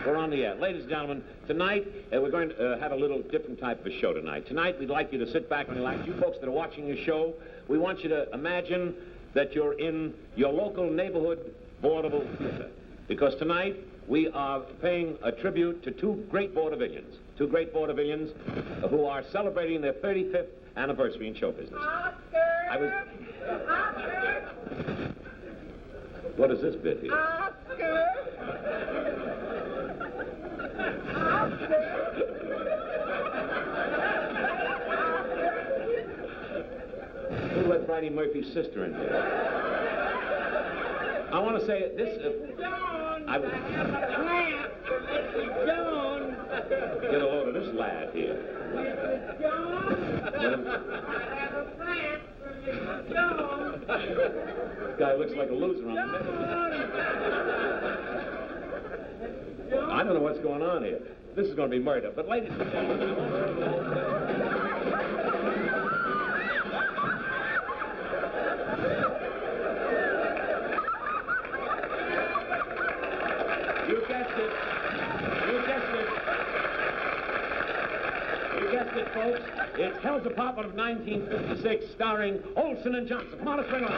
We're on the air. Ladies and gentlemen, tonight we're going to have a little different type of a show tonight. Tonight we'd like you to sit back and relax. You folks that are watching the show, we want you to imagine that you're in your local neighborhood vaudeville theater. Because tonight we are paying a tribute to two great vaudevillians who are celebrating their 35th anniversary in show business. Oscar! What is this bit here? Oscar! Who let Friday Murphy's sister in here? I want to say this. Mr. Jones! Get a load of this lad here. Mr. Jones! I have a plant for Mr. Jones! This guy looks like a loser on the I don't know what's going on here. This is going to be murder. But ladies and gentlemen, folks, it's Hell's Department of 1956, starring Olsen and Johnson. Come on, let's bring it on.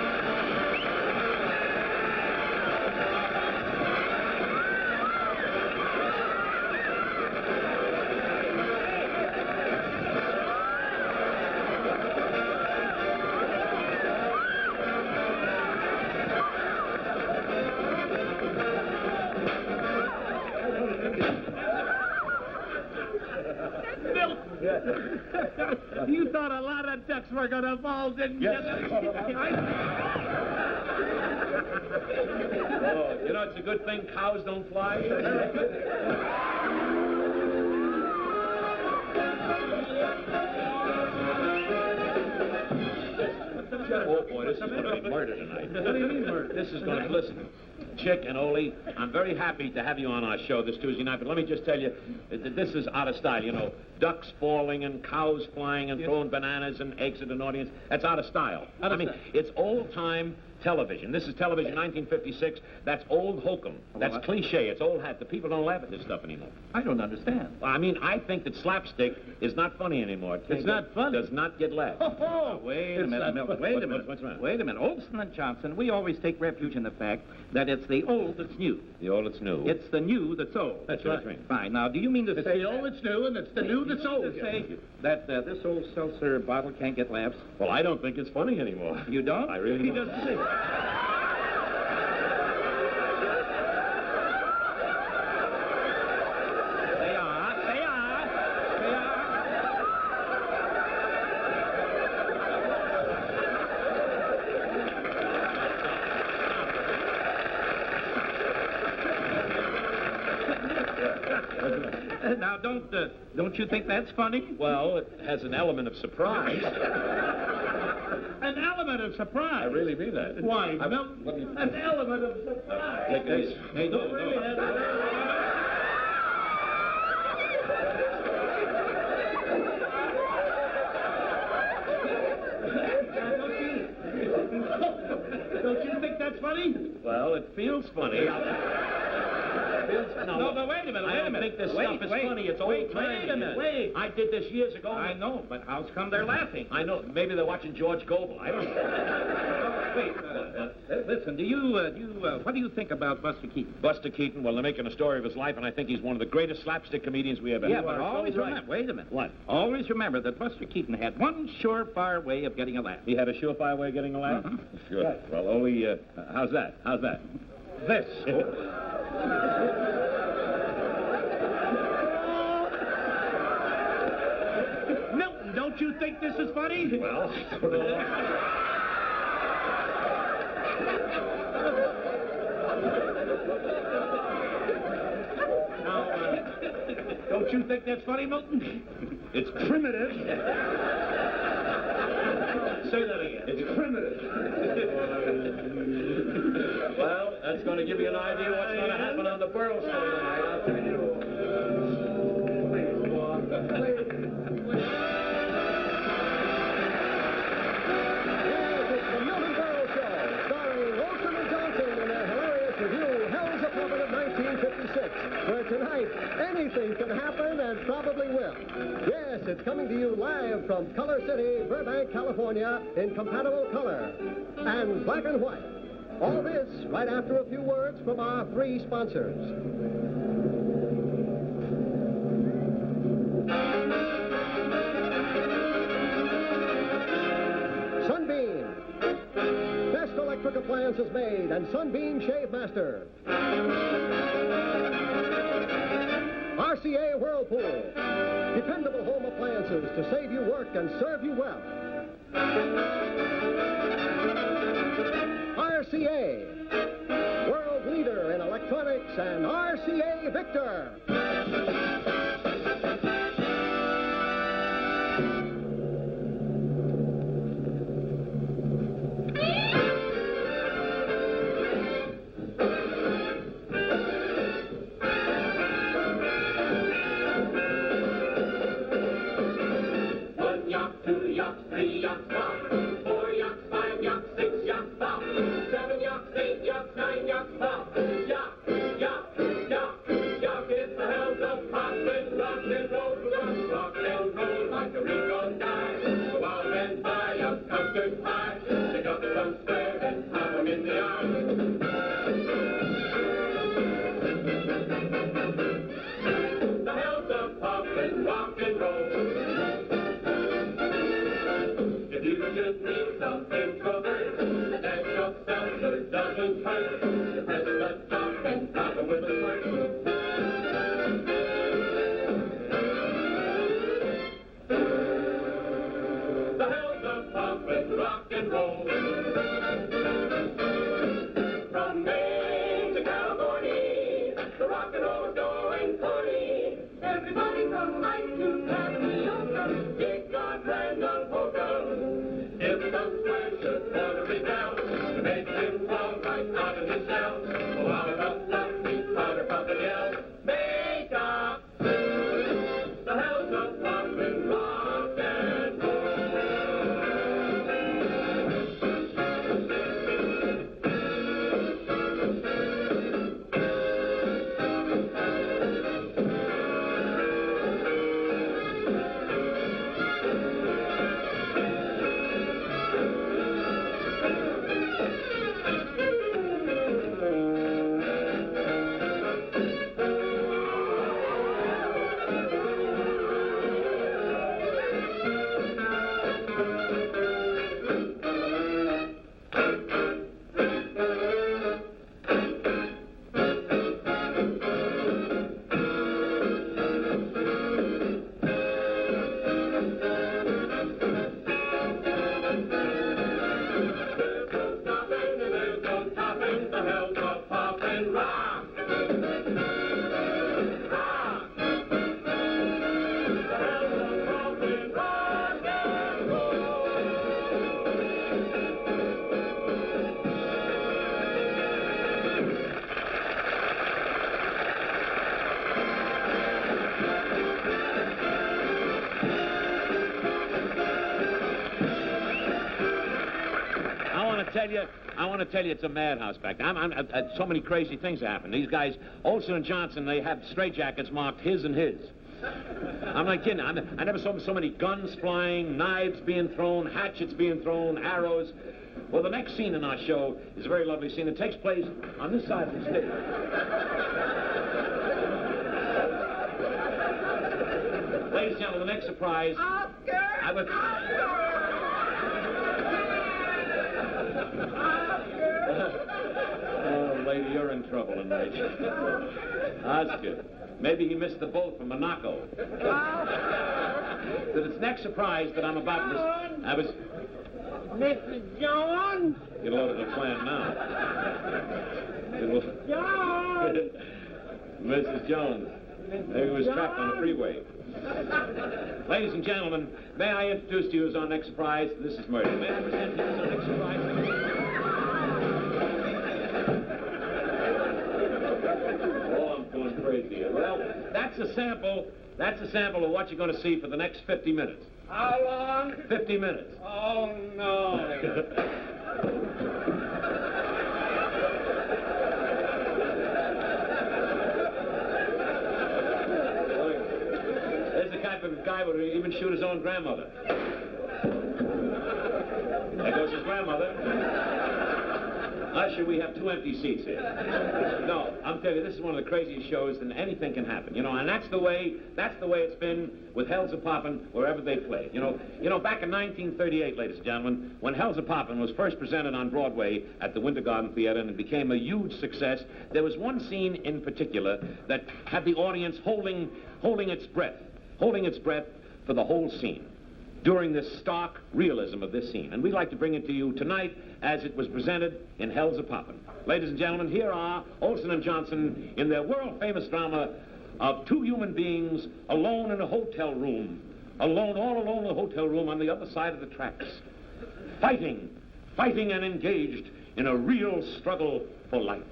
You thought a lot of ducks were going to fall, didn't you? Yes. Oh, you know, it's a good thing cows don't fly. Oh, boy, this is going to be murder tonight. What do you mean murder? This is going to, listen, Chick and Ole, I'm very happy to have you on our show this Tuesday night, but let me just tell you, this is out of style, you know. Ducks falling and cows flying and throwing bananas and eggs at an audience. That's out of style. It's old-time television. This is television 1956. That's old hokum. That's cliche. It's old hat. The people don't laugh at this stuff anymore. I don't understand. I mean, I think that slapstick is not funny anymore. It's not funny. Does not get laughs. Oh, wait a minute, Milton. Wait a minute. What's wrong? Wait a minute. Olsen and Johnson, we always take refuge in the fact that it's the old that's new. The old that's new. It's the new that's old. That's right. Fine. Now, do you mean to say... It's the old that's new, and it's the new that's old. To say that this old seltzer bottle can't get laughs? Well, I don't think it's funny anymore. You don't? I really don't. He doesn't say. Now, don't you think that's funny? Well, it has an element of surprise. An element of surprise? I really mean that. Why, Milton? An element of surprise. Hey, no. Don't you think that's funny? Well, it feels funny. No, wait a minute. I don't think this stuff is funny. It's old time. Wait a minute. I did this years ago. I know, but how's come they're laughing? I know. Maybe they're watching George Gobel. I don't know. Wait, listen, what do you think about Buster Keaton? Buster Keaton, well, they're making a story of his life, and I think he's one of the greatest slapstick comedians we ever had. Yeah, but always remember, wait a minute. What? Always remember that Buster Keaton had one surefire way of getting a laugh. He had a surefire way of getting a laugh? Sure. Right. Well, Ole, how's that? This. Milton, don't you think this is funny? Well, I don't know. Don't you think that's funny, Milton? It's primitive. Say that again. It's primitive. Well, that's going to give you an idea what's going to happen on the Berle show tonight. I'll tell you. Please, go on. Yes, it's the Milton Berle Show, starring Olsen and Johnson in their hilarious review, Hell's Department of 1956, where tonight tonight, anything can happen and probably will. Yes, it's coming to you live from Color City, Burbank, California, in compatible color and black and white. All this right after a few words from our three sponsors. Sunbeam. Best electric appliances made, and Sunbeam Shave Master. RCA Whirlpool. Dependable home appliances to save you work and serve you well. RCA, world leader in electronics, and RCA Victor. One yacht, two yachts, three yachts, pop. 4 yachts, 5 yachts, 6 yachts, pop. 7 yachts, 8 yachts, 9 yachts, pop. Yacht, yacht, yacht, yacht is the hells of poppin', rock and roll, rock and roll like a ring on die. While men buy a custard pie, pick up some square and pop 'em in the eye. The hells of poppin', rock and roll. If you should need something covered, that yourself so it doesn't hurt, you press the top and pop it with a squirt. The hells of poppin', rock and roll. From Maine to California, the rock and roll is going pony. Everybody from Mike to Tapioca, dig on random polka. If some square should want to rebel, to make him fall right out of his shell, oh, out of the fluffy powder puff and yell, make up! The hells of poppin', rock and roll. There's no stopping the hells of poppin' rock. Rock. The hells of poppin' rock and roll. I want to tell you, it's a madhouse back there. So many crazy things happen. These guys, Olsen and Johnson, they have straitjackets marked his and his. I'm not kidding. I never saw so many guns flying, knives being thrown, hatchets being thrown, arrows. Well, the next scene in our show is a very lovely scene. It takes place on this side of the stage. Ladies and gentlemen, the next surprise. Oh, lady, you're in trouble tonight. Oscar. Maybe he missed the boat from Monaco. So this next surprise that I'm about to... I was... Mr. Jones? Get a load of the plant now. Jones! Mrs. Jones. Maybe he was trapped on the freeway. Ladies and gentlemen, may I introduce to you as our next surprise? This is Murder. May I present you as our next surprise? Oh, I'm going crazy here. Well, that's a sample. That's a sample of what you're going to see for the next 50 minutes. How long? 50 minutes. Oh, no. guy would even shoot his own grandmother. There goes his grandmother. Usher, we have 2 empty seats here. No, I'm telling you, this is one of the craziest shows, and anything can happen, you know, and that's the way it's been with Hells A-Poppin' wherever they play. You know, back in 1938, ladies and gentlemen, when Hells A-Poppin' was first presented on Broadway at the Winter Garden Theater and it became a huge success, there was one scene in particular that had the audience holding its breath for the whole scene during this stark realism of this scene. And we'd like to bring it to you tonight as it was presented in Hells A-Poppin'. Ladies and gentlemen, here are Olsen and Johnson in their world-famous drama of 2 human beings alone in a hotel room, all alone in a hotel room on the other side of the tracks, fighting and engaged in a real struggle for life.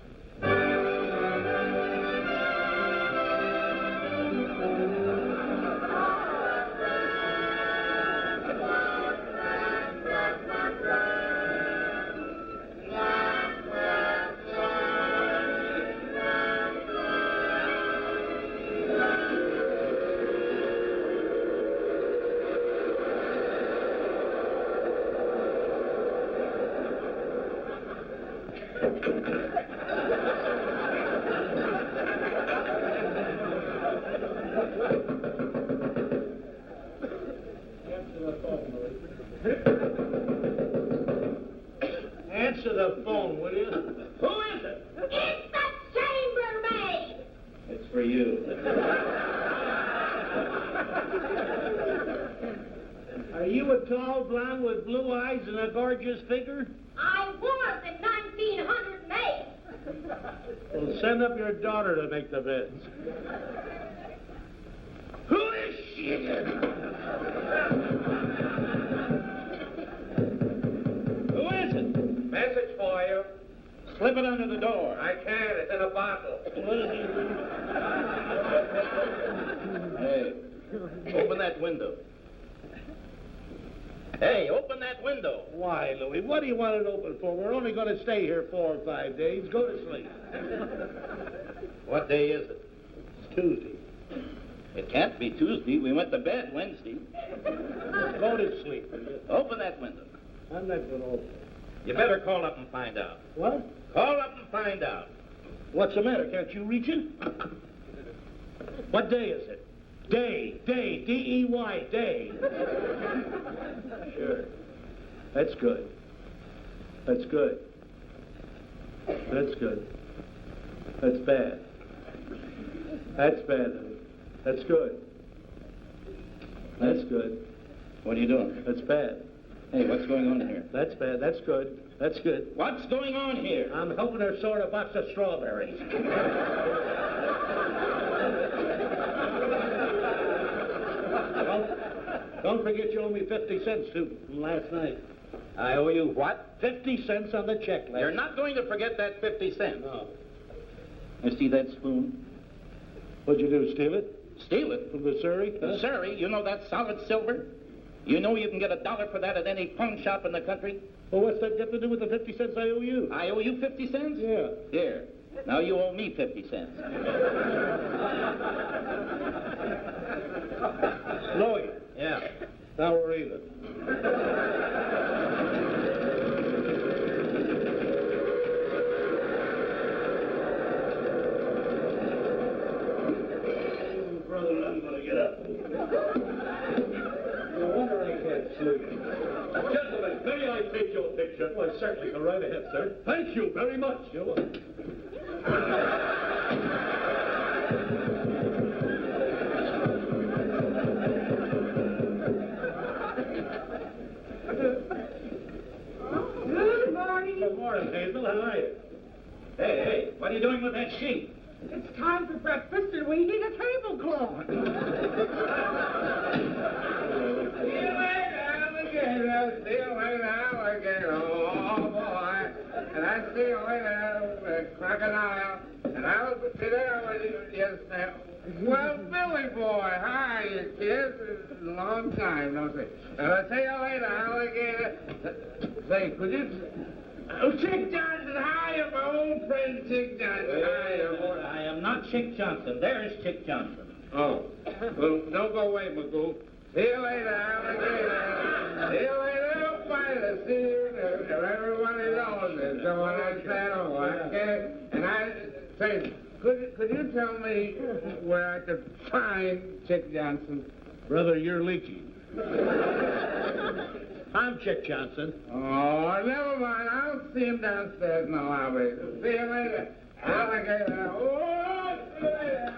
Answer the phone, will you? Who is it? It's the chambermaid! It's for you. Are you a tall blonde with blue eyes and a gorgeous figure? I was in 1908. Well, send up your daughter to make the beds. Who is she? Who is it? Message for you. Slip it under the door. I can't. It's in a bottle. What is it? Hey, open that window. Hey, open that window. Why, Louis? What do you want it open for? We're only going to stay here 4 or 5 days. Go to sleep. What day is it? It's Tuesday. It can't be Tuesday. We went to bed Wednesday. Go to sleep. Open that window. I'm not going to open it. You better call up and find out. What? Call up and find out. What's the matter? Can't you reach it? What day is it? Day, D-E-Y, day. Sure. That's good. That's good. That's good. That's bad. That's bad. That's good. That's good. What are you doing? That's bad. Hey, what's going on here? That's bad. That's good. That's good. What's going on here? I'm helping her sort a box of strawberries. Don't forget you owe me 50 cents too from last night. I owe you what? 50 cents on the check last You're not going to forget that 50 cents. No. You see that spoon? What'd you do, steal it? Steal it? From the Surrey? From Surrey? You know that solid silver? You know you can get $1 for that at any pawn shop in the country? Well, what's that got to do with the 50 cents I owe you? I owe you 50 cents? Yeah. Here. Now you owe me 50 cents. Louis. Yeah. Now we're even. Brother, I'm going to get up. No wonder I can't sleep. Gentlemen, may I take your picture? Well, certainly. Go right ahead, sir. Thank you very much. You're welcome. Good morning. Good morning, Hazel. How are you? Hey, what are you doing with that sheet? It's time for breakfast and we need a tablecloth. Oh, boy. And I see a crocodile. And I was there yesterday. Well, Billy boy, how are you, kids? It's a long time, don't they? And I'll see you later, alligator. Say, could you... Oh, Chick Johnson, how are you, my old friend Chick Johnson? How are you, boy? I am not Chick Johnson. There's Chick Johnson. Oh. Well, don't go away, Magoo. See you later, alligator. See you later, fighter. See you later. Everybody knows it. So when I said, oh, I can't. And I say, could you tell me where I could find Chick Johnson? Brother, you're leaking. I'm Chick Johnson. Oh, never mind. I'll see him downstairs in the lobby. See you later, alligator. Oh, see you later.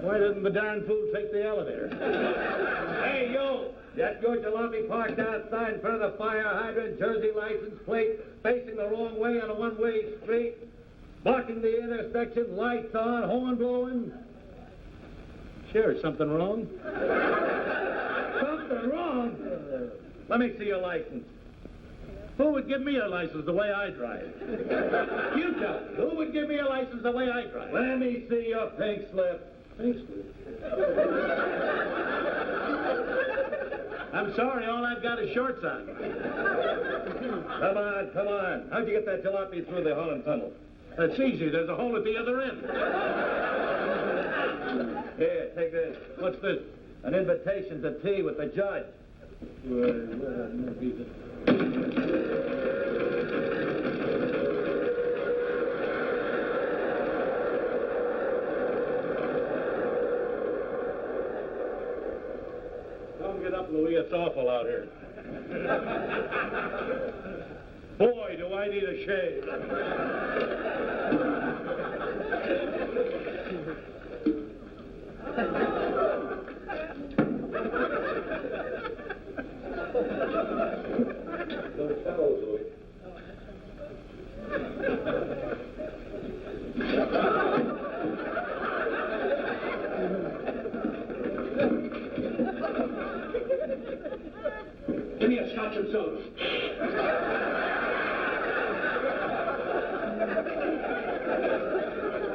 Why didn't the darn fool take the elevator? Hey, you! That your jalopy parked outside in front of the fire hydrant, Jersey license plate, facing the wrong way on a one-way street, blocking the intersection, lights on, horn blowing. Sure, something wrong? Something wrong? Let me see your license. Who would give me a license the way I drive? You tell me. Who would give me a license the way I drive? Let me see your pink slip. Pink slip? I'm sorry, all I've got is shorts on. Come on, come on. How'd you get that jalopy through the Holland Tunnel? That's easy. There's a hole at the other end. Here, take this. What's this? An invitation to tea with the judge. Don't get up, Louis. It's awful out here. Boy, do I need a shave. Those fellows, Louis. Give me a scotch and soda.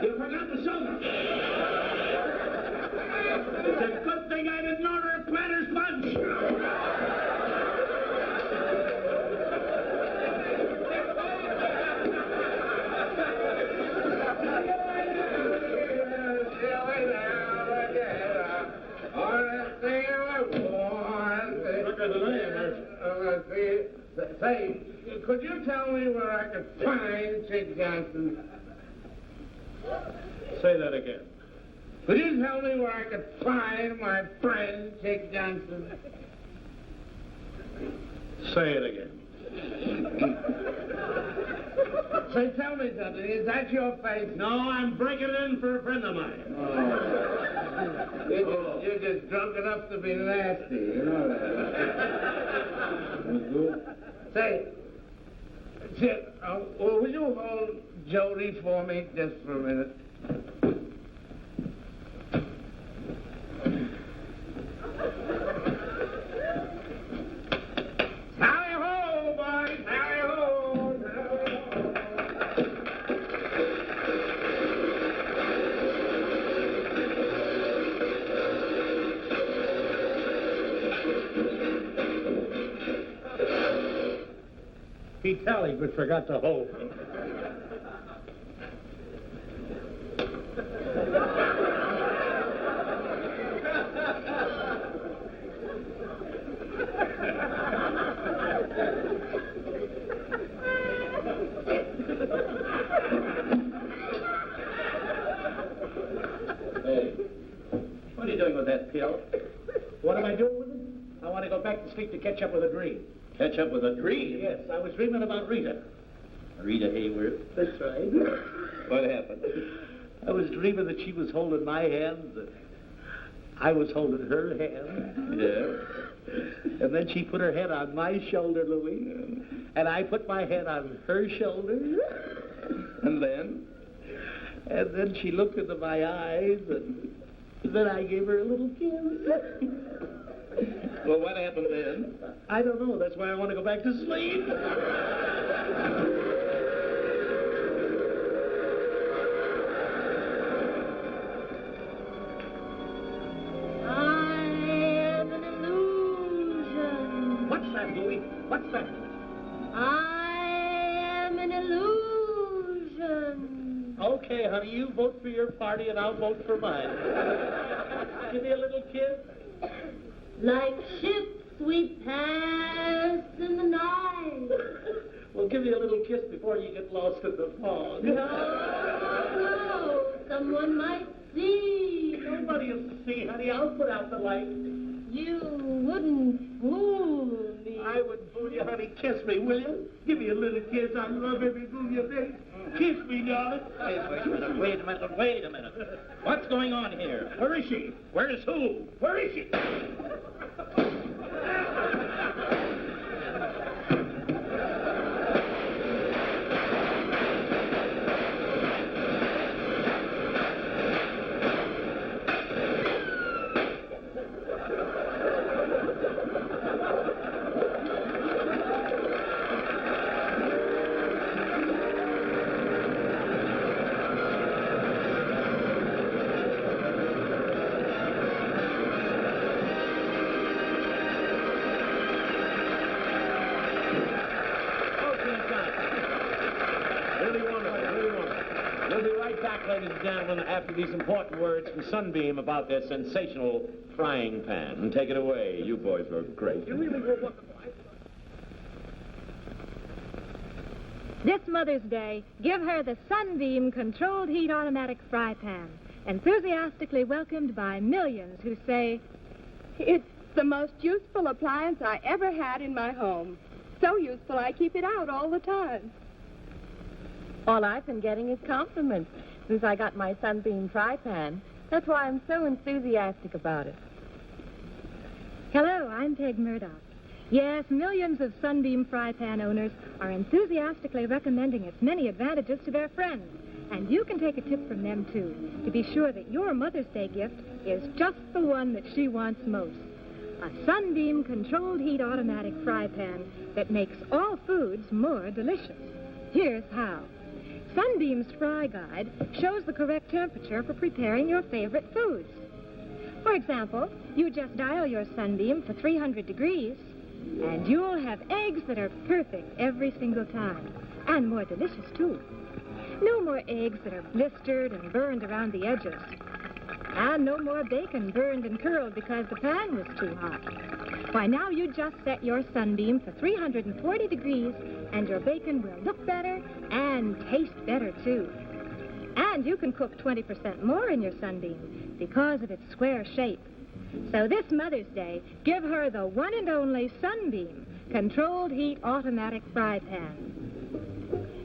You forgot the soda. It's a good thing I didn't order a Planters Punch. Say, could you tell me where I could find Chick Johnson? Say that again. Could you tell me where I could find my friend Chick Johnson? Say it again. Say, tell me something. Is that your face? No, I'm breaking it in for a friend of mine. Oh. You're just drunk enough to be nasty, you know that. Say, will you hold Jody for me just for a minute? Tally ho, boys! Tally ho! He tallied but forgot to hold me. Hey, what are you doing with that pill? What am I doing with it? I want to go back to sleep to catch up with a dream. Catch up with a dream? Yes, I was dreaming about Rita. Rita Hayworth? That's right. What happened? I was dreaming that she was holding my hand, and I was holding her hand. Yeah? And then she put her head on my shoulder, Louis. And I put my head on her shoulder. And then? And then she looked into my eyes, and then I gave her a little kiss. Well, what happened then? I don't know. That's why I want to go back to sleep. I Okay, honey, you vote for your party and I'll vote for mine. Give me a little kiss. Like ships we pass in the night. Well, give me a little kiss before you get lost in the fog. No, someone might see. Nobody will see, honey. I'll put out the light. You wouldn't fool me. I would fool you, honey. Kiss me, will you? Give me a little kiss. I love every move you make. Kiss me, darling. Wait a minute. What's going on here? Where is she? Where's who? Where is she? Ladies and gentlemen, after these important words from Sunbeam about their sensational frying pan. Take it away. You boys were great. You really were wonderful. This Mother's Day, give her the Sunbeam Controlled Heat Automatic Fry Pan, enthusiastically welcomed by millions who say, "It's the most useful appliance I ever had in my home. So useful I keep it out all the time." All I've been getting is compliments since I got my Sunbeam fry pan. That's why I'm so enthusiastic about it. Hello, I'm Peg Murdoch. Yes, millions of Sunbeam fry pan owners are enthusiastically recommending its many advantages to their friends. And you can take a tip from them, too, to be sure that your Mother's Day gift is just the one that she wants most. A Sunbeam Controlled Heat Automatic Fry Pan that makes all foods more delicious. Here's how. Sunbeam's Fry Guide shows the correct temperature for preparing your favorite foods. For example, you just dial your Sunbeam for 300 degrees, and you'll have eggs that are perfect every single time, and more delicious, too. No more eggs that are blistered and burned around the edges. And no more bacon burned and curled because the pan was too hot. Why, now you just set your Sunbeam for 340 degrees, and your bacon will look better and taste better, too. And you can cook 20% more in your Sunbeam because of its square shape. So this Mother's Day, give her the one and only Sunbeam Controlled Heat Automatic Fry Pan.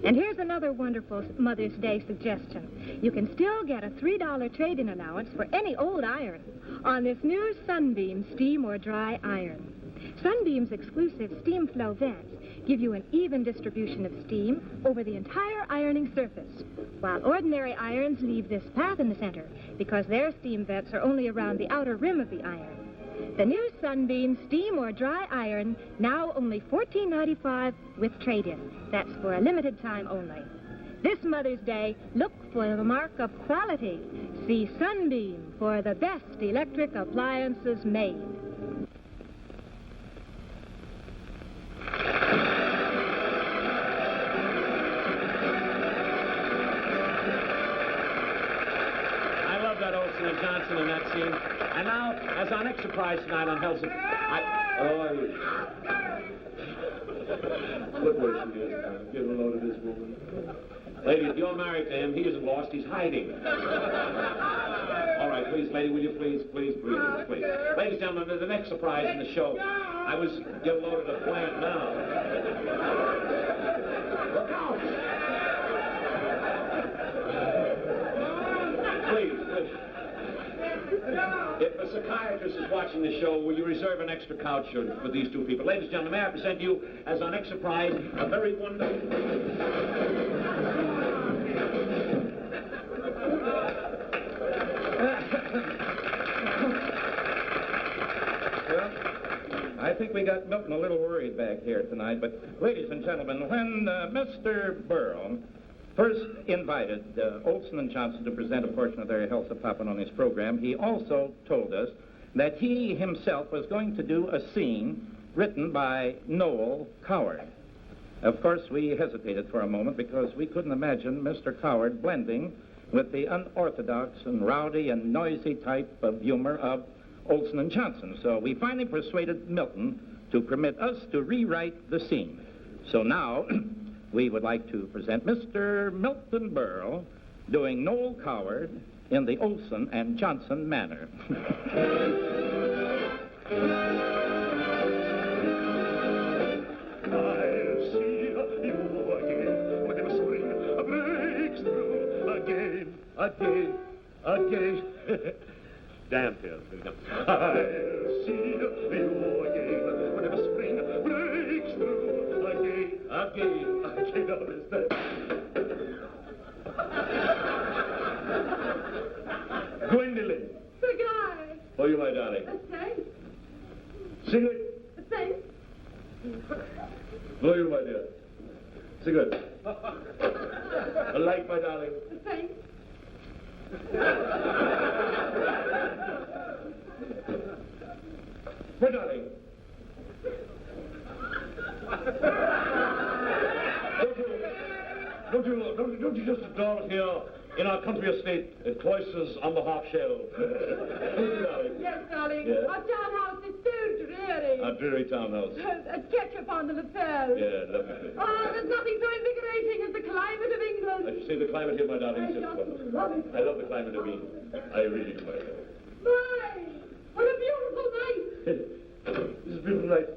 And here's another wonderful Mother's Day suggestion. You can still get a $3 trade-in allowance for any old iron on this new Sunbeam steam or dry iron. Sunbeam's exclusive steam flow vents give you an even distribution of steam over the entire ironing surface, while ordinary irons leave this path in the center because their steam vents are only around the outer rim of the iron. The new Sunbeam steam or dry iron, now only $14.95 with trade-in. That's for a limited time only. This Mother's Day, look for the mark of quality. See Sunbeam for the best electric appliances made. I love that Olsen and Johnson in that scene. And now, as our next surprise tonight on Helsinki, look where she is now. Give a load of this woman. Lady, if you're married to him, he isn't lost, he's hiding. All right, please, lady, will you please. Ladies and gentlemen, the next surprise in the show, I was give a load of the plant now. Look out! Please. If a psychiatrist is watching the show, will you reserve an extra couch for these two people? Ladies and gentlemen, may I present you, as our next surprise, a very wonderful... Well, I think we got Milton a little worried back here tonight, but ladies and gentlemen, when Mr. Berle first invited Olsen and Johnson to present a portion of their Health of Poppin' on his program, he also told us that he himself was going to do a scene written by Noel Coward. Of course, we hesitated for a moment because we couldn't imagine Mr. Coward blending with the unorthodox and rowdy and noisy type of humor of Olsen and Johnson. So we finally persuaded Milton to permit us to rewrite the scene. So now we would like to present Mr. Milton Berle doing Noel Coward in the Olsen and Johnson manner. Again. Damn, Phil. I'll see you again whenever spring breaks through. Again. I can't understand. Gwendolyn. Cigar. For you, my darling. The same. Cigarette. The same. For you, my dear. Cigarette. A light, my darling. The same. My darling. Don't you just adore it here in our country estate at Cloisters on the half shell? Yes, darling. Yeah. Our townhouse is so dreary. A dreary townhouse. Ketchup on the lapel. Yeah, lovely. Oh, there's nothing so invigorating as the climate of England. I should say the climate here, my darling, is just wonderful. love it. I love the climate of England. I really do, my darling. My, what a beautiful night. This is a beautiful night.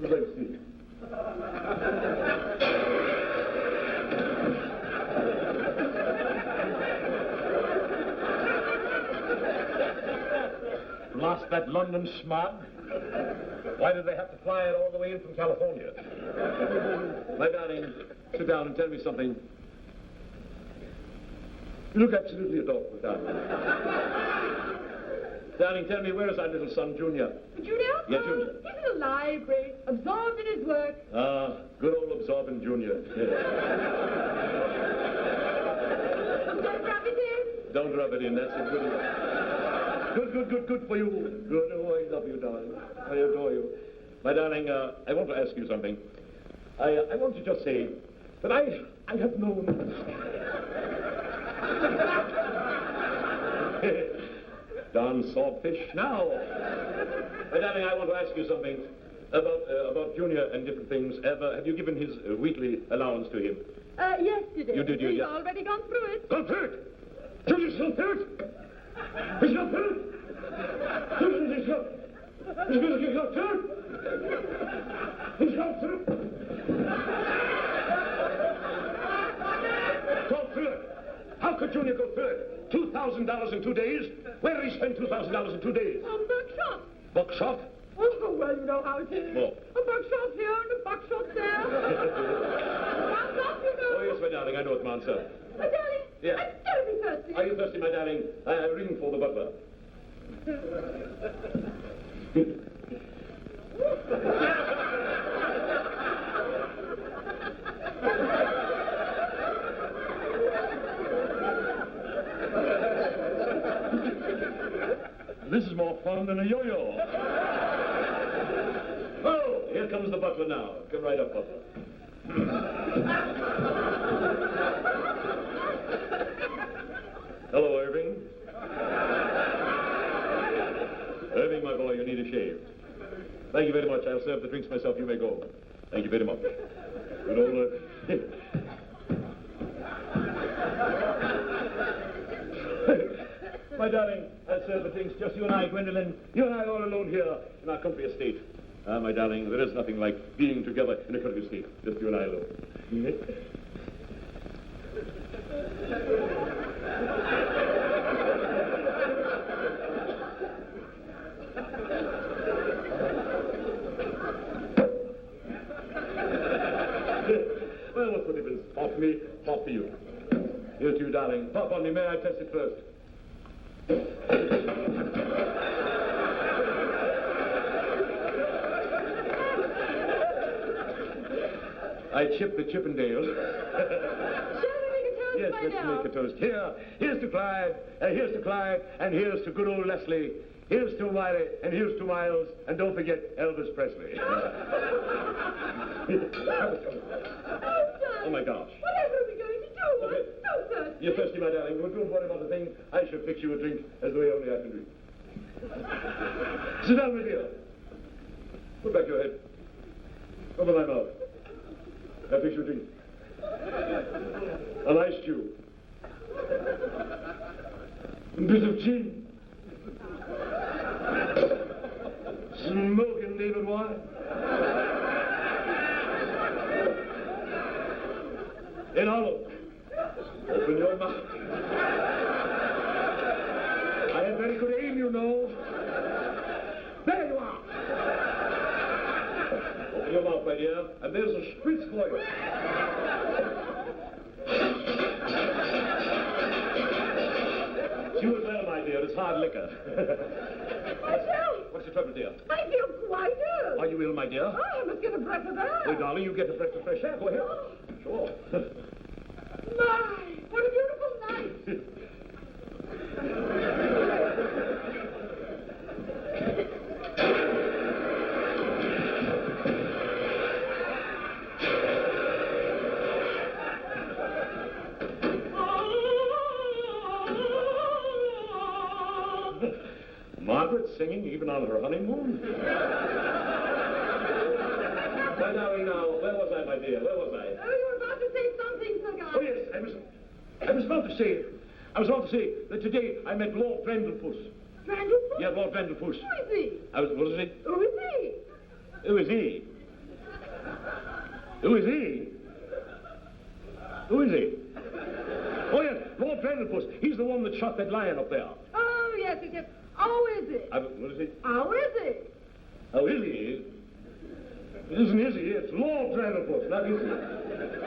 Would you like to see? Lost that London smog? Why did they have to fly it all the way in from California? My darling, sit down and tell me something. You look absolutely adorable, darling. Darling, tell me, where is our little son, Junior? Junior? Yeah, Junior. He's in the library, absorbed in his work. Ah, good old absorbing Junior. Don't rub it in. Don't rub it in, that's a good one. Good for you. Good, oh, I love you, darling. I adore you. My darling, I want to ask you something. I want to just say that I have known... Darn saltfish now. My darling, I want to ask you something about Junior and different things. Have you given his weekly allowance to him? Yesterday. You did, He's yeah. already gone through it. Gone through it? Junior's gone through it? He's gone through it? He's gone through it? He's gone through it? Go through it? How could Junior go through it? $2,000 in 2 days? Where did he spend $2,000 in 2 days? On buckshot. Buckshot? Oh, well, you know how it is. Oh. A buckshot here and a buckshot there. Buckshot, you know. Oh, yes, my darling, I know it, man, sir. My darling, Yeah. I'm terribly thirsty. Are you thirsty, my darling? I'm ringing for the butler. This is more fun than a yo-yo. Oh, here comes the butler now. Come right up, butler. Hello, Irving. Irving, my boy, you need a shave. Thank you very much. I'll serve the drinks myself. You may go. Thank you very much. Good old... My darling, I'll serve the drinks. Just you and I, Gwendolyn. You and I all alone here in our country estate. Ah, my darling, there is nothing like being together in a country estate. Just you and I alone. Well, what's the difference? Half me, half for you. Here's to you, darling. Pop on me. May I test it first? I chip the Chippendales. Shall we make a toast Yes, by let's now? make a toast. Here's to Clyde, and here's to good old Leslie. Here's to Wiley, and here's to Miles, and don't forget Elvis Presley. Oh, my gosh. Whatever are we going to do? Okay. I'm so thirsty. You're thirsty, my darling. Well, don't worry about the thing. I shall fix you a drink as the way only I can drink. Sit down, my dear. Put back your head. Open my mouth. I'll fix you a drink. A nice stew. A bit of gin. Smoking David wine. In Olive. Open your mouth. I have very good aim, you know. There you are. Open your mouth, my dear, and there's a spritz for you. You as well, my dear. It's hard liquor. Myself. What's your trouble, dear? I feel quite ill. Are you ill, my dear? Oh, I must get a breath of air. Well, darling, you get a breath of fresh air. Go ahead. Sure. My, what a beautiful night. Margaret singing even on her honeymoon? My darling, now, where was I, my dear? Where was I? Oh, you were about to say something, Sir Guy. Oh, yes, I was about to say that today I met Lord Brendlefuss. Brandlefuss? Yeah, Lord Brendlefuss. Who is he? What is he? Who is he? Who is he? Who is he? Who is he? Oh, yes, Lord Brendlefuss. He's the one that shot that lion up there. Oh, yes, yes. How is it? What is he? How is it? Oh, is he? It isn't is he? It's Lord Brendlefuss, not is he?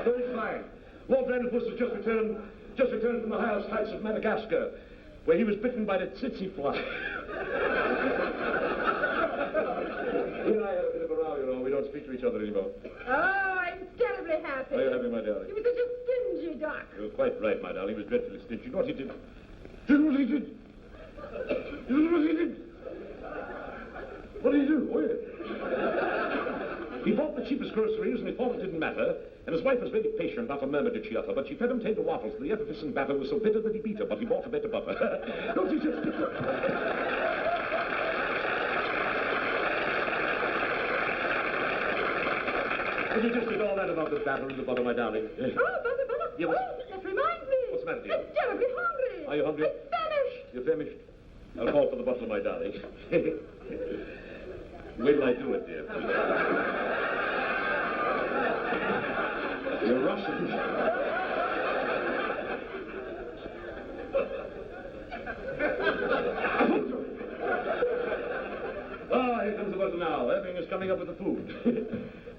Very fine. Lord Brendlefuss has just returned from the highest heights of Madagascar, where he was bitten by the tsetse fly. He and I had a bit of a row, you know. We don't speak to each other anymore. Oh, I'm terribly happy. Are you happy, my darling? He was such a stingy duck. You're quite right, my darling. He was dreadfully stingy. You know what he did? You know what he did? You know what he did? What did he do? Oh, yeah. He bought the cheapest groceries, and he thought it didn't matter. And his wife was very patient, not a murmur did she utter, but she fed him tater waffles. The effervescent batter was so bitter that he beat her, but he bought her better butter. Don't you just... And you just did all that about the batter and the butter, my darling. Oh, butter. Yeah, oh, that reminds me. What's the matter, dear? I'm terribly hungry. Are you hungry? I'm famished. You're famished? I'll call for the butler, my darling. Wait till I do it, dear. You're Russian. Here comes the butler now. Irving is coming up with the food.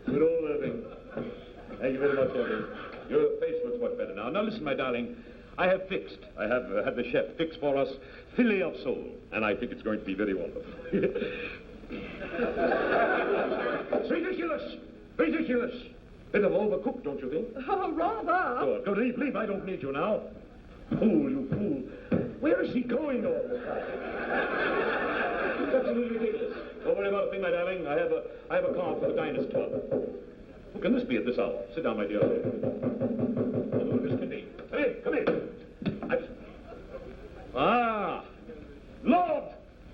Good old Irving. Thank you very much, Irving. Your face looks much better now. Now listen, my darling. I have had the chef fix for us filet of sole, and I think it's going to be very wonderful. It's ridiculous! Ridiculous! Bit of overcooked, don't you think? Oh, rather. Good. Leave. I don't need you now. Fool, you fool. Where is he going all the time? It's absolutely ridiculous. Don't worry about a thing, my darling. I have a card for the Diners Club. Who can this be at this hour? Sit down, my dear. Who this can be? Come in. Lord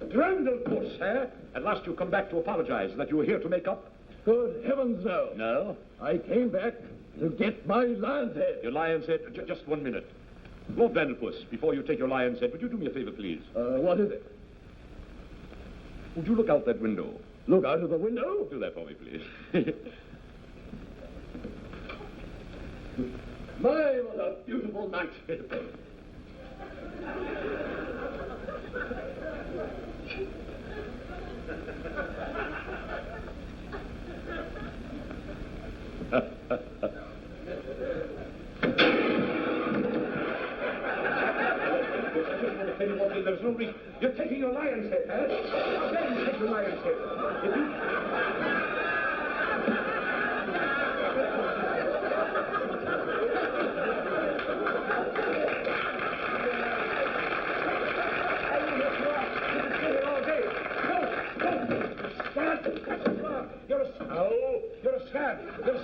Brendlefuss, eh? At last you've come back to apologize that you were here to make up. Good heavens, no. No? I came back to get my lion's head. Your lion's head? Just 1 minute. Lord Brendlefuss, before you take your lion's head, would you do me a favor, please? What is it? Would you look out that window? Look out of the window? Do that for me, please. My, what a beautiful night. There's no reason. You're taking your lion's head, huh? How dare you take your lion's head? If you... All day.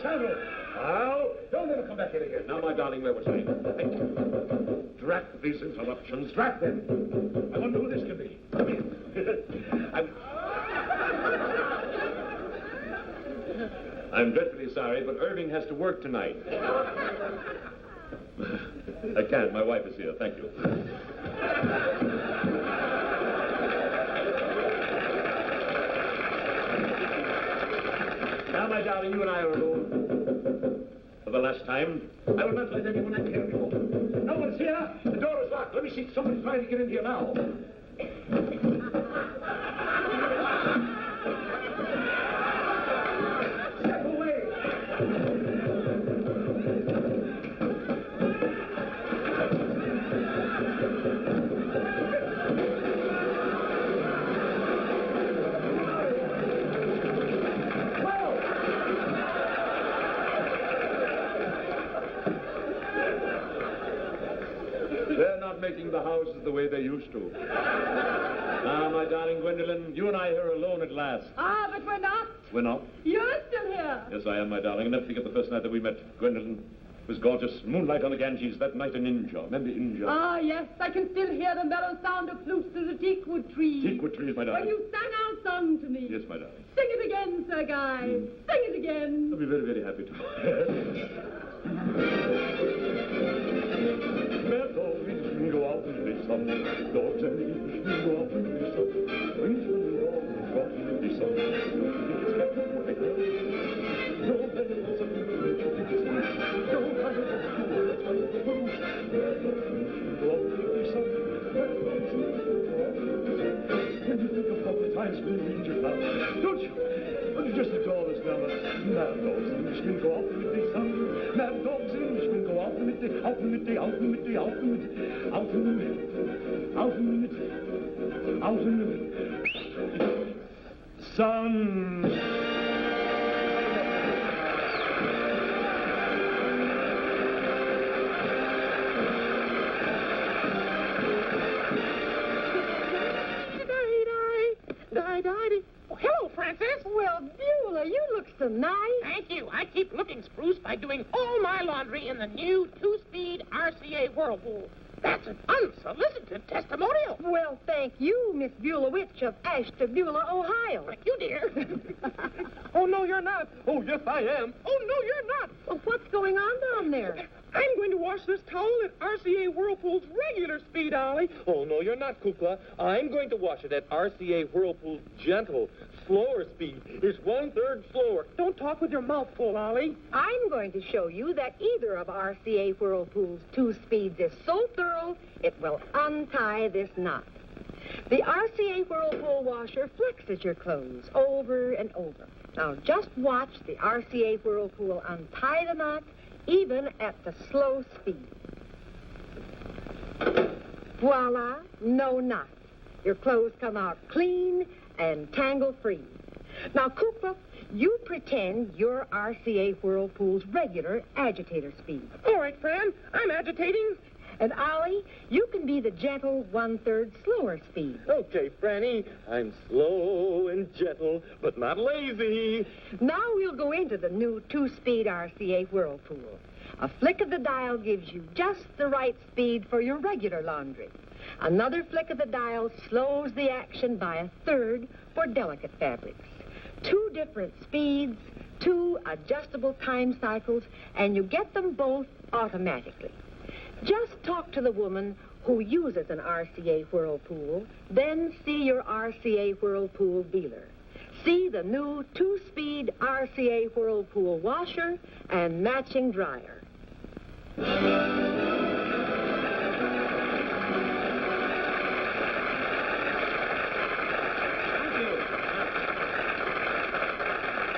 saddle. Now, don't ever come back in again. Now, my darling, where was I? Drat these interruptions. Drat them. I wonder who this can be. Come in. I'm dreadfully sorry, but Irving has to work tonight. I can't. My wife is here. Thank you. Now, my darling, you and I are alone. For the last time, I will not let anyone in here anymore. No one's here. The door is locked. Let me see. Somebody's trying to get in here now. Step away. They're not making the houses the way they used to. Now, my darling Gwendolyn, you and I are alone at last. Ah, but we're not. We're not? You're still here. Yes, I am, my darling. I'll never forget the first night that we met. Gwendolyn, it was gorgeous. Moonlight on the Ganges. That night in India. Remember India? Ah, yes. I can still hear the mellow sound of flutes through the teakwood trees. Teakwood trees, my darling. When you sang our song to me. Yes, my darling. Sing it again, Sir Guy. Sing it again. I'll be very, very happy to. Meadows go out in the sun. Dogs and leaves go out in the sun. Wings will go out in the sun. It's got to work. No bells of the church. No kind of fool. That's what the fool. Go out in the sun. When you think of all the times we read your love, don't you? Don't you just adore this number? Mad dogs and Englishmen go out in the sun. Mad dogs and Englishmen go out in the day, out in the day, out in the day, out in the day, out in the day, out in the day, out in the day. Sun. Oh, hello, Francis. Well, Beulah, you look so nice. Thank you. I keep looking spruce by doing all my laundry in the new two-speed RCA Whirlpool. That's an unsolicited testimonial. Well, thank you, Miss Beulah Witch of Ashtabula, Ohio. Thank you, dear. Oh, no, you're not. Oh, yes, I am. Oh, no, you're not. Well, what's going on down there? I'm going to wash this towel at RCA Whirlpool's regular speed, Ollie. Oh, no, you're not, Kukla. I'm going to wash it at RCA Whirlpool's gentle, slower speed. It's 1/3 slower. Don't talk with your mouth full, Ollie. I'm going to show you that either of RCA Whirlpool's two speeds is so thorough, it will untie this knot. The RCA Whirlpool washer flexes your clothes over and over. Now, just watch the RCA Whirlpool untie the knot, even at the slow speed. Voila, no knot. Your clothes come out clean and tangle-free. Now, Koopa, you pretend you're RCA Whirlpool's regular agitator speed. All right, Fran, I'm agitating. And Ollie, you can be the gentle 1/3 slower speed. Okay, Franny, I'm slow and gentle, but not lazy. Now we'll go into the new two-speed RCA Whirlpool. A flick of the dial gives you just the right speed for your regular laundry. Another flick of the dial slows the action by 1/3 for delicate fabrics. Two different speeds, two adjustable time cycles, and you get them both automatically. Just talk to the woman who uses an RCA Whirlpool, then see your RCA Whirlpool dealer. See the new two-speed RCA Whirlpool washer and matching dryer.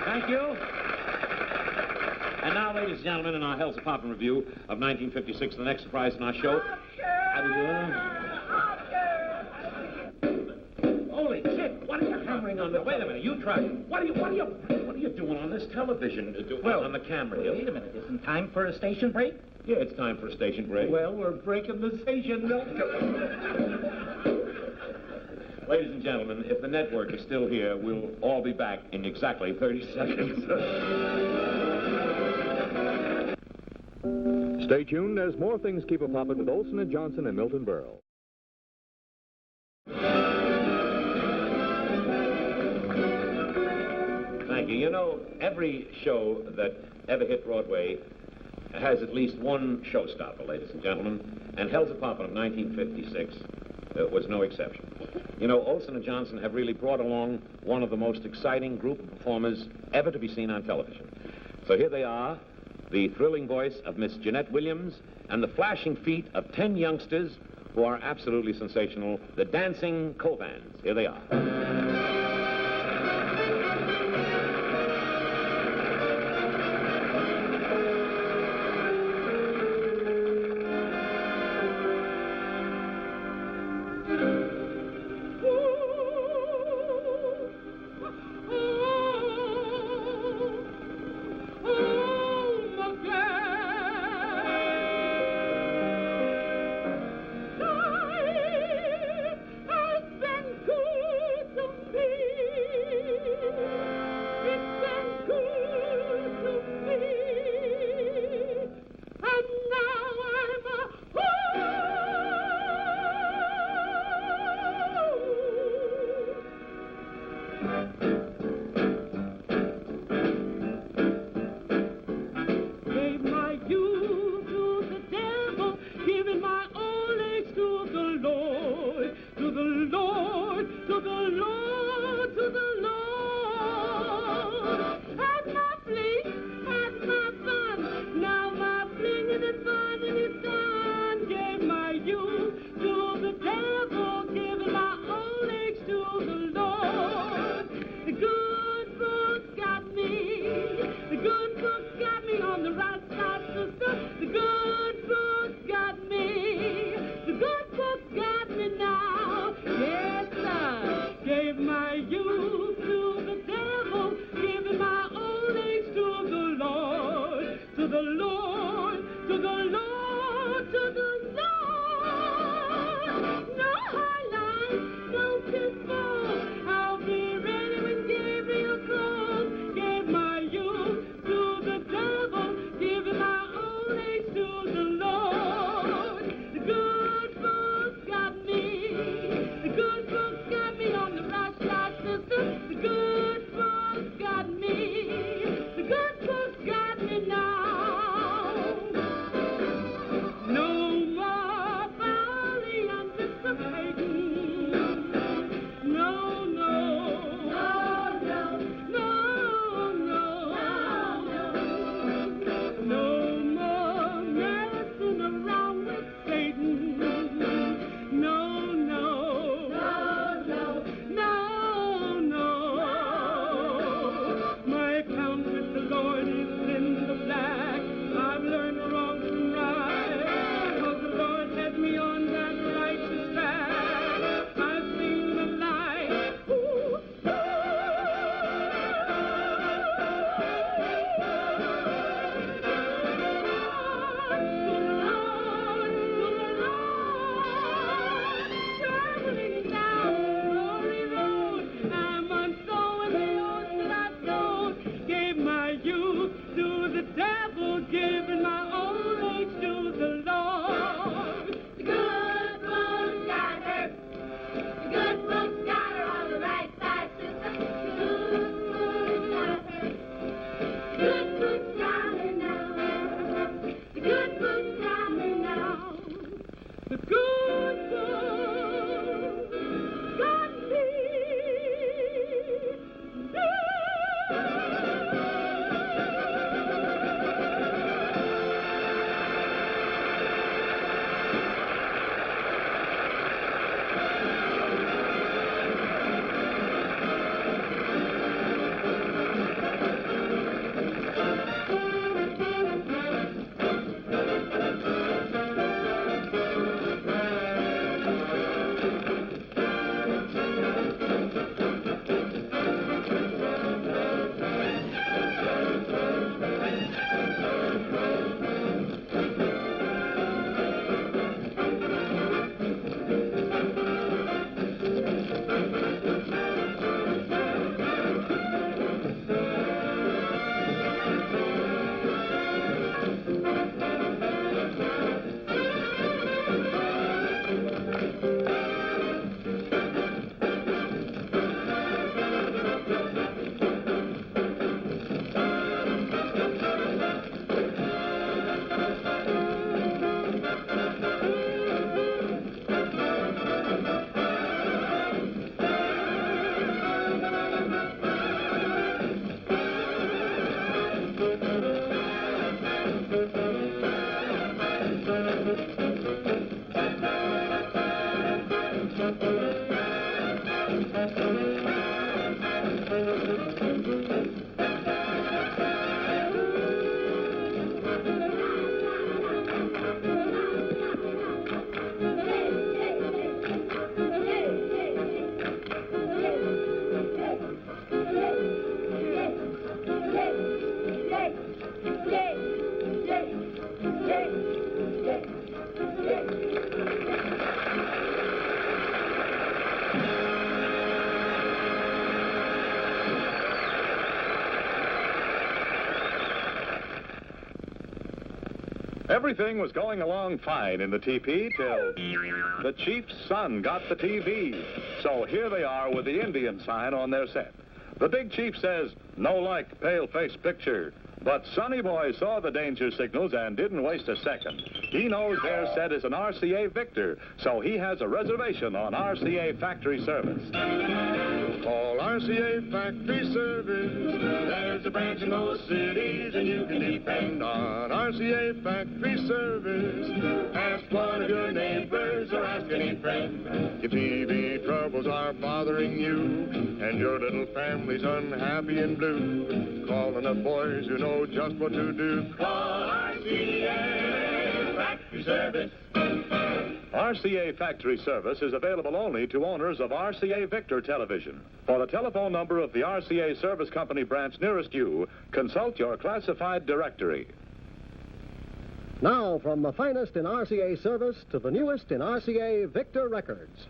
Thank you. And now, ladies and gentlemen, in our Health Department review of 1956, the next surprise in our show. Holy shit! What are you hammering on? Wait a minute. You try. What are you doing on this television? On the camera here. Wait a minute. Isn't time for a station break? Yeah, it's time for a station break. Well, we're breaking the station, Milton. Ladies and gentlemen, if the network is still here, we'll all be back in exactly 30 seconds. Stay tuned as more things keep a-poppin' with Olsen and Johnson and Milton Berle. Thank you. You know, every show that ever hit Broadway has at least one showstopper, ladies and gentlemen, and Hell's a Poppin' of 1956 was no exception. You know, Olsen and Johnson have really brought along one of the most exciting group of performers ever to be seen on television. So here they are, the thrilling voice of Miss Jeanette Williams and the flashing feet of 10 youngsters who are absolutely sensational, the Dancing Covans. Here they are. Has been good to Everything was going along fine in the TP till the chief's son got the TV. So here they are with the Indian sign on their set. The big chief says, "No like pale-face picture." But Sonny Boy saw the danger signals and didn't waste a second. He knows their set is an RCA Victor, so he has a reservation on RCA Factory Service. Call RCA Factory Service. There's a branch in most cities, and you can depend on RCA Factory Service. Ask one of your neighbors or ask any friend. If TV troubles are bothering you, and your little family's unhappy and blue, call enough boys who know just what to do. Call RCA Factory Service. RCA Factory Service is available only to owners of RCA Victor television. For the telephone number of the RCA Service Company branch nearest you, consult your classified directory. Now, from the finest in RCA service to the newest in RCA Victor records.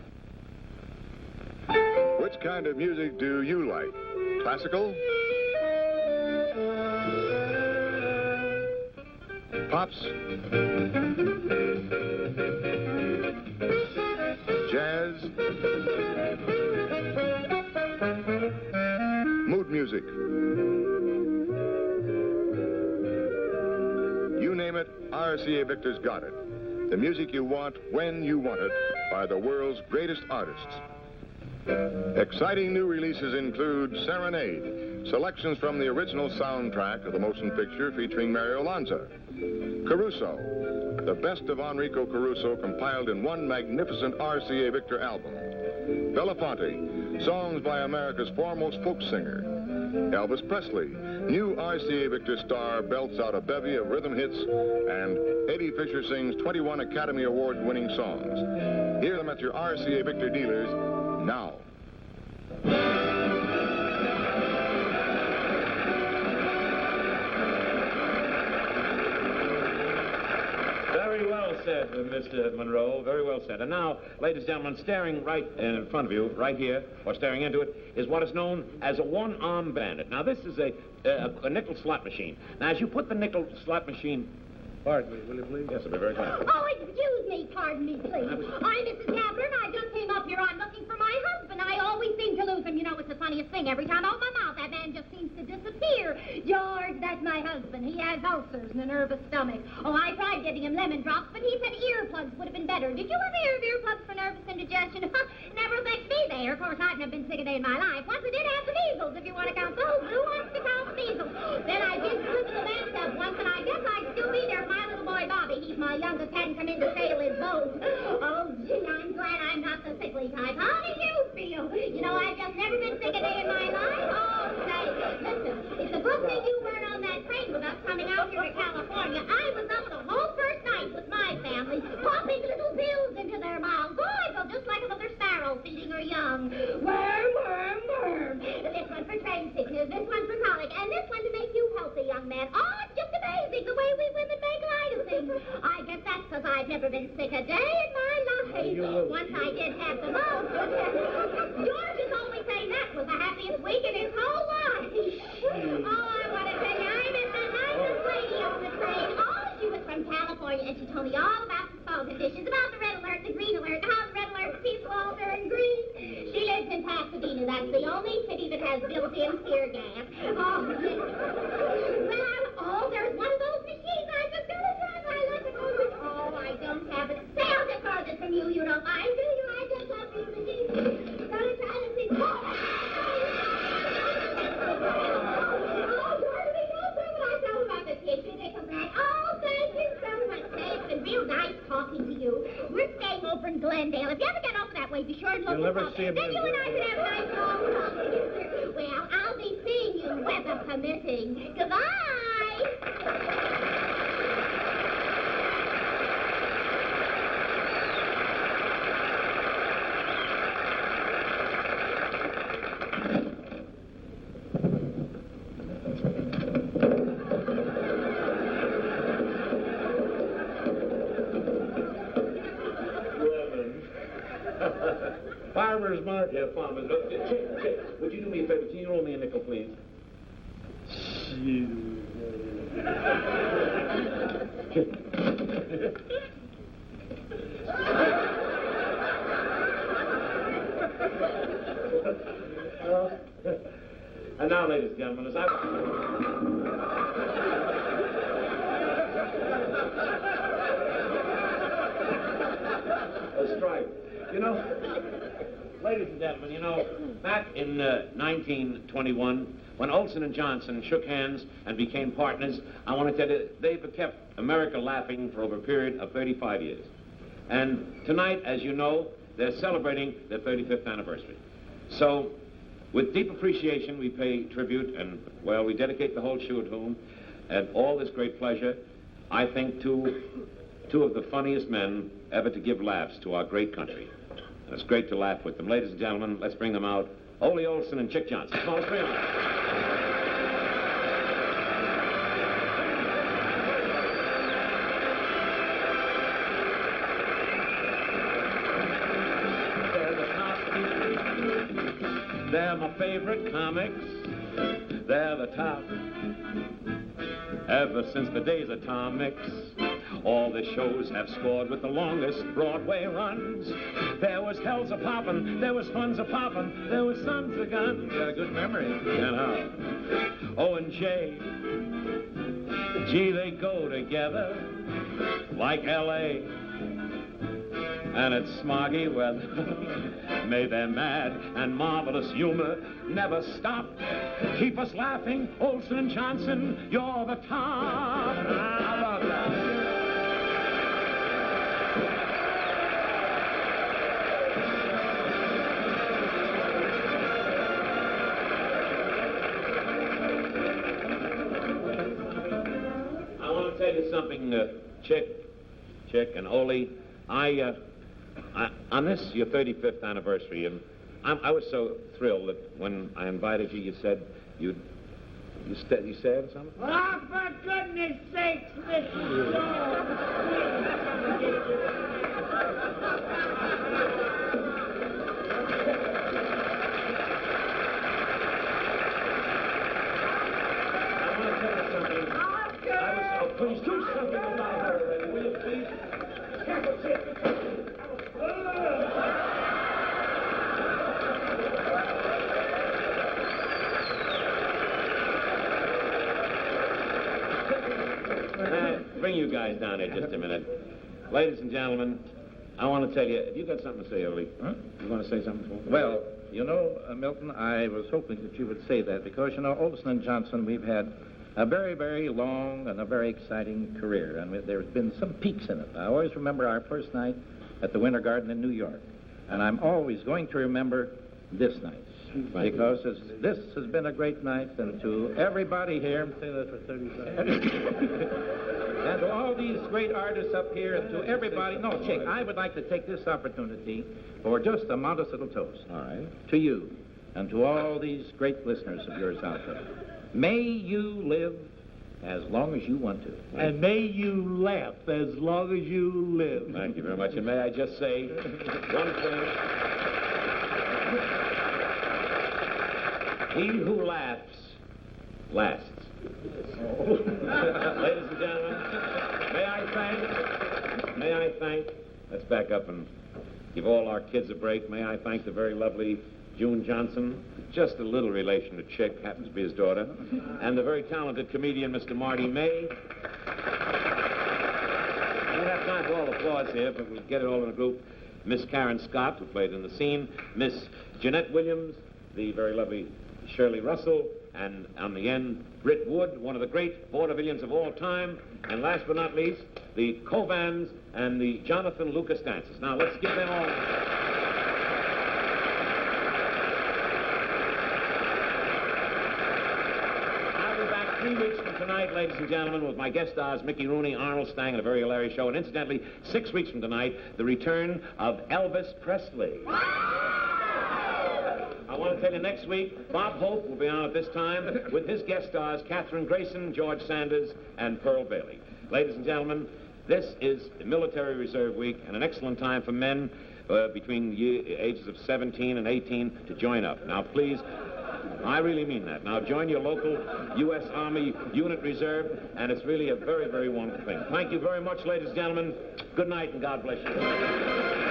Which kind of music do you like? Classical? Pops? Jazz? Mood music? You name it, RCA Victor's got it. The music you want, when you want it, by the world's greatest artists. Exciting new releases include Serenade, selections from the original soundtrack of the motion picture featuring Mario Lanza. Caruso, the best of Enrico Caruso compiled in one magnificent RCA Victor album. Belafonte, songs by America's foremost folk singer. Elvis Presley, new RCA Victor star, belts out a bevy of rhythm hits, and Eddie Fisher sings 21 Academy Award-winning songs. Hear them at your RCA Victor dealers now. Very well said, Mr. Monroe. Very well said. And now, ladies and gentlemen, staring right in front of you, right here, or staring into it, is what is known as a one-arm bandit. Now, this is a nickel slot machine. Now, as you put the nickel slot machine... Pardon me, will you please? Yes, I'll be very glad. Oh, excuse me, pardon me, please. I'm Mrs. Kapler, and I just came up here. I'm looking for my husband. I always seem to lose him. You know, it's the funniest thing. Every time I open my mouth, that man just seems to disappear. George, that's my husband. He has ulcers and a nervous stomach. Oh, I tried giving him lemon drops, but he said earplugs would have been better. Did you ever hear of earplugs for nervous indigestion? Never affects me there. Of course, I've never been sick a day in my life. Once I did have the measles, if you want to count those. Who wants to count measles? Then I did slip in the bathtub once, and I guess I'd still be there. My little boy, Bobby, he's my youngest, hadn't come in to sail his boat. Oh, gee, I'm glad I'm not the sickly type. How do you feel? You know, I've just never been sick a day in my life. Oh, say, listen, it's a good thing you weren't on that train with us coming out here to California. I was up the whole first night with my family, popping little pills into their mouths. Oh, I felt just like a mother sparrow feeding her young. Worm, worm, worm. This one for train sickness, this one for colic, and this one to make you healthy, young man. Oh, it's just amazing the way we women make light of things. I guess that's because I've never been sick a day in my life. Once I did have the most. George is always saying that was the happiest week in his whole life. Oh, I want to tell you, I met the nicest lady on the train. Oh, she was from California, and she told me all about the phone conditions, about the red alert, the green alert, how the red alert people all turn green. She lives in Pasadena. That's the only city that has built-in tear gas. Oh, well, there's one of those machines I just got to drive. I like to go with. Oh, I don't have it. Say, I'll get farther from you. You don't mind, do you? I just love these machines. Gotta try to see. Oh, where do we go, sir? When I tell you about this issue, they come back. Oh, thank you so much. Say, it's been real nice talking to you. We're staying over in Glendale. If you ever get over that that way. Be sure and look You'll never up. see him Then you and I again. can have a nice long talk together. Well, I'll be seeing you, weather permitting. Goodbye. Farmer's market. Yeah, farmer's market. Chick, would you do me a favor? Can you roll me a nickel, please? And now, ladies and gentlemen, as I... A strike. You know, ladies and gentlemen, you know, back in 1921, when Olsen and Johnson shook hands and became partners, I want to tell you, they've kept America laughing for over a period of 35 years. And tonight, as you know, they're celebrating their 35th anniversary. So, with deep appreciation, we pay tribute, and, well, we dedicate the whole show to them, and all this great pleasure, I think, to two of the funniest men ever to give laughs to our great country. And it's great to laugh with them. Ladies and gentlemen, let's bring them out. Ole Olsen and Chick Johnson. Come on, let's bring them out. They're my favorite comics. They're the top. Ever since the days of comics, all the shows have scored with the longest Broadway runs. There was Hells a-Poppin', there was Fun's a-Poppin', there was Sons a-Gun. You got a good memory. You know. O and J. Gee, they go together like L.A. And it's smoggy weather. May their mad and marvelous humor never stop. Keep us laughing, Olsen and Johnson, you're the top. How about that? I want to tell you something, Chick and Ole. On this, your 35th anniversary, and I was so thrilled that when I invited you, you said you said something? Oh, for goodness sakes, Mrs. Please do something about her, will you please? Bring you guys down here just a minute. Ladies and gentlemen, I want to tell you, have you got something to say, Ole? Huh? You want to say something for me? Well, you know, Milton, I was hoping that you would say that because, you know, Olsen and Johnson, we've had a very, very long and a very exciting career, and there's been some peaks in it. I always remember our first night at the Winter Garden in New York, and I'm always going to remember this night because this has been a great night, and to everybody here, say that for 35 and to all these great artists up here, and to everybody, no, Chick, I would like to take this opportunity for just a modest little toast. All right. To you, and to all these great listeners of yours out there. May you live as long as you want to. And may you laugh as long as you live. Thank you very much. And may I just say one thing? He who laughs lasts. Ladies and gentlemen, may I thank, let's back up and give all our kids a break. May I thank the very lovely June Johnson, just a little relation to Chick, happens to be his daughter, and the very talented comedian, Mr. Marty May. We don't have time for all the applause here, but we'll get it all in a group. Miss Karen Scott, who played in the scene, Miss Jeanette Williams, the very lovely Shirley Russell, and on the end, Britt Wood, one of the great vaudevillians of all time, and last but not least, the Covans and the Jonathan Lucas dancers. Now, let's give them all... 3 weeks from tonight, ladies and gentlemen, with my guest stars, Mickey Rooney, Arnold Stang, and a very hilarious show. And incidentally, 6 weeks from tonight, the return of Elvis Presley. I want to tell you, next week, Bob Hope will be on at this time with his guest stars, Katherine Grayson, George Sanders, and Pearl Bailey. Ladies and gentlemen, this is Military Reserve Week, and an excellent time for men between the ages of 17 and 18 to join up. Now, please, I really mean that. Now, join your local U.S. Army Unit Reserve, and it's really a very, very wonderful thing. Thank you very much, ladies and gentlemen. Good night, and God bless you.